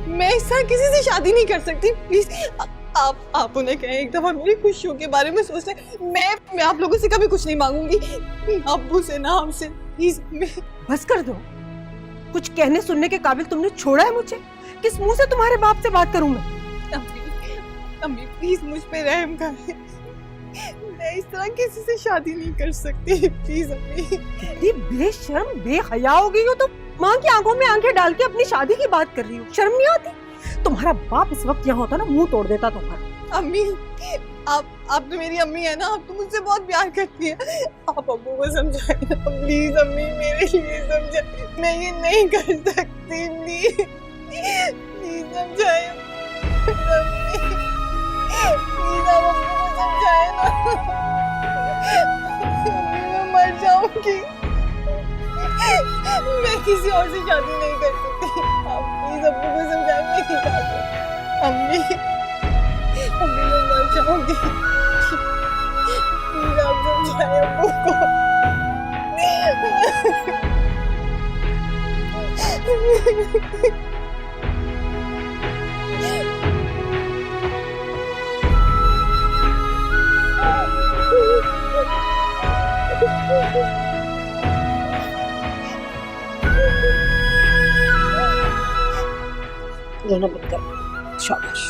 मैं इस तरह किसी से शादी नहीं कर सकती। प्लीज आप उन्हें कहें एक दफा मेरी खुशियों के बारे में सोच लें। मैं आप लोगों से कभी कुछ नहीं मांगूंगी, अब्बू से ना हमसे। प्लीज बस कर दो। कुछ कहने सुनने के काबिल तुमने छोड़ा है मुझे? किस मुंह से तुम्हारे बाप से बात करूं मैं? अम्मी प्लीज मुझ पे रहम करें। मैं इस तरह किसी से शादी नहीं कर सकती। प्लीज अम्मी। कितनी बेशर्म बेहया हो गई हो तुम। माँ की आंखों में आंखें डाल के अपनी शादी की बात कर रही हो, शर्म नहीं आती? तुम्हारा बाप इस वक्त यहाँ होता ना मुंह तोड़ देता तुम्हारा। अम्मी आप तो मेरी अम्मी है ना, आप तो मुझसे बहुत प्यार करती है। आप अब्बू को समझाए ना प्लीज अम्मी, मेरे लिए समझाए। मैं ये नहीं कर सकती। प्लीज प्लीज समझाए अम्मी। प्लीज आप अब्बू को समझाए ना। अम्मी मैं मर जाऊंगी। मैं किसी और से शादी नहीं कर सकती। आप प्लीज अब्बू को समझाए। मैं नहीं कर सकती अम्मी। अम्मी मैं मर जाऊंगी। प्लीज आप समझाए अब्बू को। रोना मत कर, शाबाश।